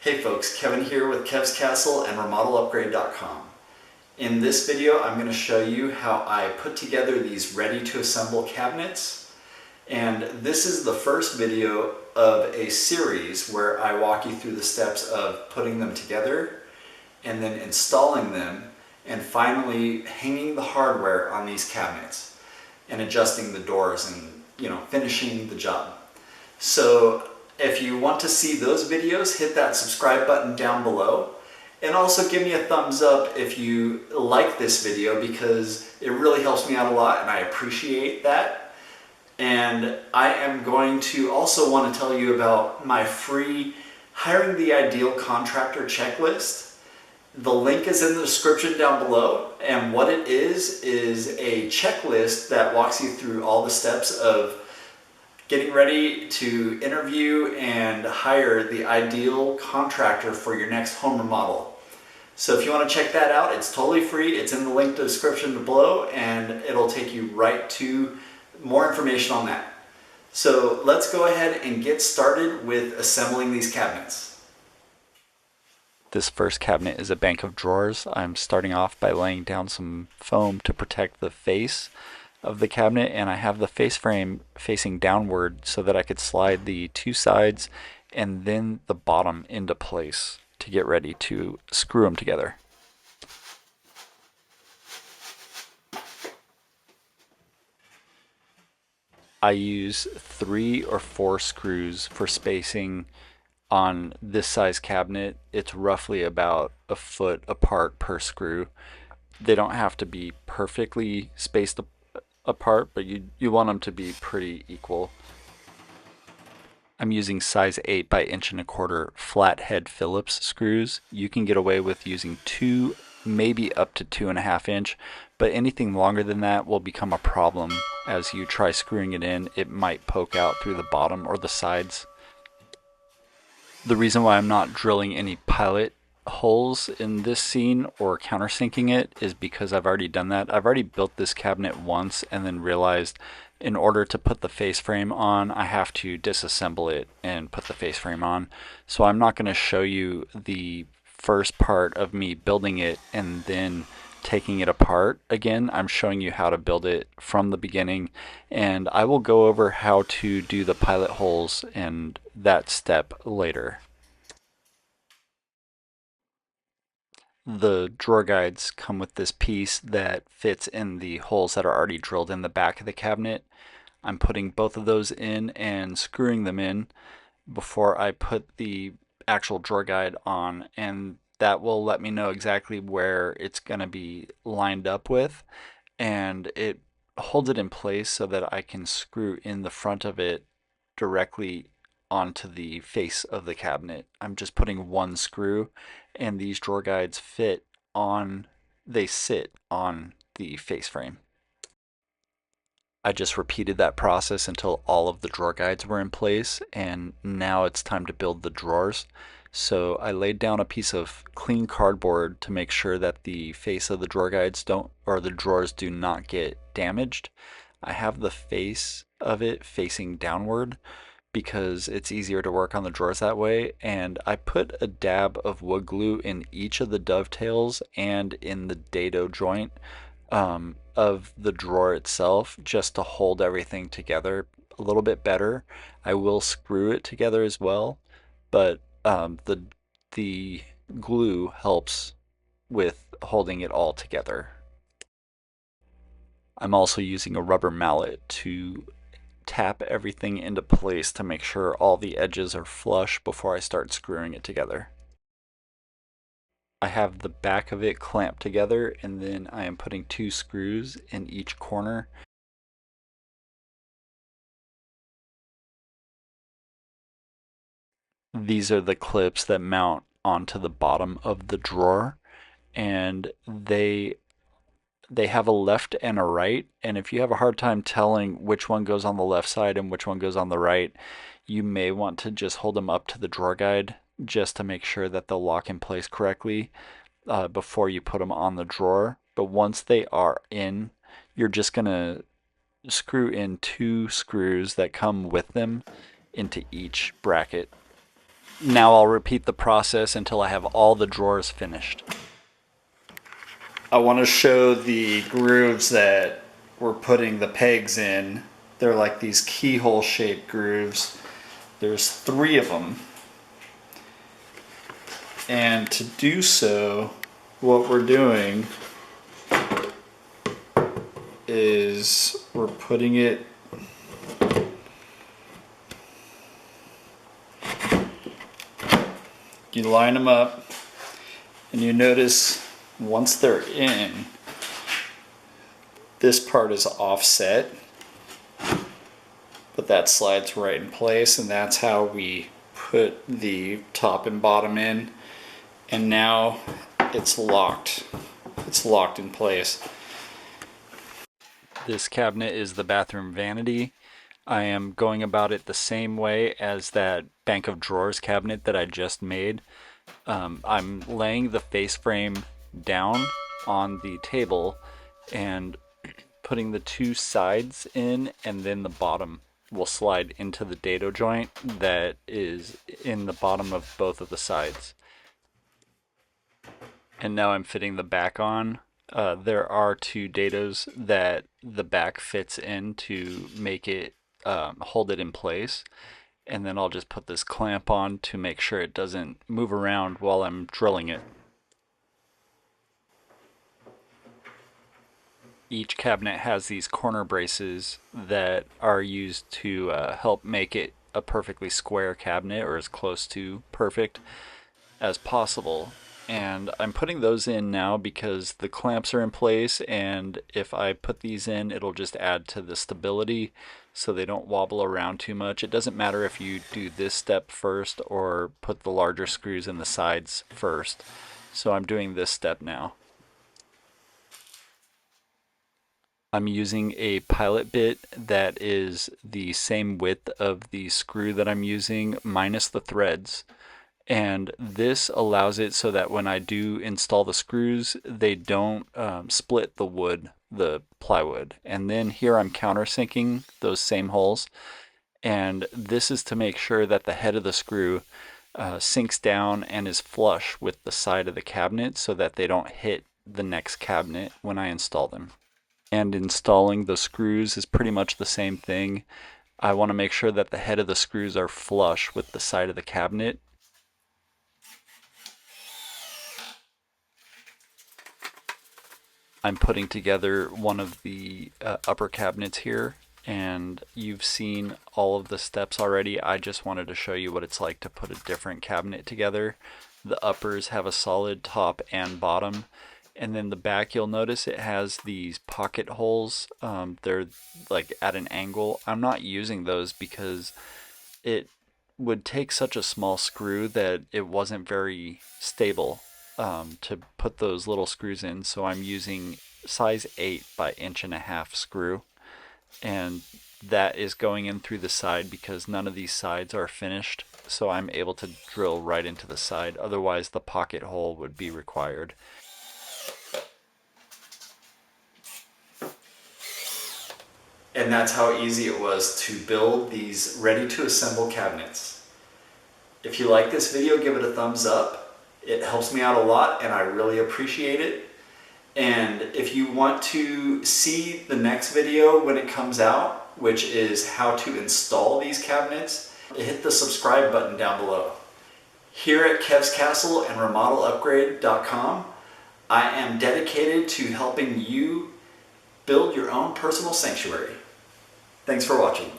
Hey folks, Kevin here with Kev's Castle and remodelupgrade.com. In this video, I'm going to show you how I put together these ready to assemble cabinets. And this is the first video of a series where I walk you through the steps of putting them together and then installing them and finally hanging the hardware on these cabinets and adjusting the doors and finishing the job. So if you want to see those videos, hit that subscribe button down below. And also give me a thumbs up if you like this video, because it really helps me out a lot and I appreciate that. And I am going to also want to tell you about my free Hiring the Ideal Contractor checklist. The link is in the description down below, and what it is a checklist that walks you through all the steps of getting ready to interview and hire the ideal contractor for your next home remodel. So if you want to check that out, it's totally free. It's in the link description below, and it'll take you right to more information on that. So let's go ahead and get started with assembling these cabinets. This first cabinet is a bank of drawers. I'm starting off by laying down some foam to protect the face of the cabinet, and I have the face frame facing downward so that I could slide the two sides and then the bottom into place to get ready to screw them together. I use 3 or 4 screws for spacing on this size cabinet. It's roughly about a foot apart per screw. They don't have to be perfectly spaced apart, but you want them to be pretty equal. I'm using size 8 by 1.25" flathead Phillips screws. You can get away with using 2, maybe up to 2.5 inch, but anything longer than that will become a problem. As you try screwing it in, it might poke out through the bottom or the sides. The reason why I'm not drilling any pilot holes in this scene or countersinking it is because I've already done that. I've already built this cabinet once and then realized in order to put the face frame on, I have to disassemble it and put the face frame on. So I'm not going to show you the first part of me building it and then taking it apart again. I'm showing you how to build it from the beginning, and I will go over how to do the pilot holes and that step later. The drawer guides come with this piece that fits in the holes that are already drilled in the back of the cabinet. I'm putting both of those in and screwing them in before I put the actual drawer guide on, and that will let me know exactly where it's going to be lined up with, and it holds it in place so that I can screw in the front of it directly onto the face of the cabinet. I'm just putting one screw, and these drawer guides sit on the face frame. I just repeated that process until all of the drawer guides were in place, and now it's time to build the drawers. So I laid down a piece of clean cardboard to make sure that the face of the drawer guides the drawers do not get damaged. I have the face of it facing downward because it's easier to work on the drawers that way, and I put a dab of wood glue in each of the dovetails and in the dado joint of the drawer itself, just to hold everything together a little bit better. I will screw it together as well, but the glue helps with holding it all together. I'm also using a rubber mallet to tap everything into place to make sure all the edges are flush before I start screwing it together. I have the back of it clamped together, and then I am putting 2 screws in each corner. These are the clips that mount onto the bottom of the drawer, and they have a left and a right, and if you have a hard time telling which one goes on the left side and which one goes on the right, you may want to just hold them up to the drawer guide just to make sure that they'll lock in place correctly before you put them on the drawer. But once they are in, you're just going to screw in 2 screws that come with them into each bracket. Now I'll repeat the process until I have all the drawers finished. I want to show the grooves that we're putting the pegs in. They're like these keyhole shaped grooves. There's 3 of them. And to do so, what we're doing is we're putting it you line them up, and you notice once they're in, this part is offset, but that slides right in place, and that's how we put the top and bottom in. And now it's locked. It's locked in place. This cabinet is the bathroom vanity. I am going about it the same way as that bank of drawers cabinet that I just made. I'm laying the face frame down on the table and putting the 2 sides in, and then the bottom will slide into the dado joint that is in the bottom of both of the sides. And now I'm fitting the back on. There are 2 dados that the back fits in to make it hold it in place. And then I'll just put this clamp on to make sure it doesn't move around while I'm drilling it. Each cabinet has these corner braces that are used to help make it a perfectly square cabinet, or as close to perfect as possible. And I'm putting those in now because the clamps are in place, and if I put these in, it'll just add to the stability so they don't wobble around too much. It doesn't matter if you do this step first or put the larger screws in the sides first. So I'm doing this step now. I'm using a pilot bit that is the same width of the screw that I'm using minus the threads. And this allows it so that when I do install the screws, they don't split the wood, the plywood. And then here I'm countersinking those same holes. And this is to make sure that the head of the screw sinks down and is flush with the side of the cabinet so that they don't hit the next cabinet when I install them. And installing the screws is pretty much the same thing. I want to make sure that the head of the screws are flush with the side of the cabinet. I'm putting together one of the upper cabinets here, and you've seen all of the steps already. I just wanted to show you what it's like to put a different cabinet together. The uppers have a solid top and bottom, and then the back, you'll notice it has these pocket holes. They're like at an angle. I'm not using those because it would take such a small screw that it wasn't very stable to put those little screws in. So I'm using size 8 by 1.5" screw, and that is going in through the side because none of these sides are finished. So I'm able to drill right into the side. Otherwise the pocket hole would be required. And that's how easy it was to build these ready-to-assemble cabinets. If you like this video, give it a thumbs up. It helps me out a lot and I really appreciate it. And if you want to see the next video when it comes out, which is how to install these cabinets, hit the subscribe button down below. Here at Kev's Castle and remodelupgrade.com, I am dedicated to helping you build your own personal sanctuary. Thanks for watching.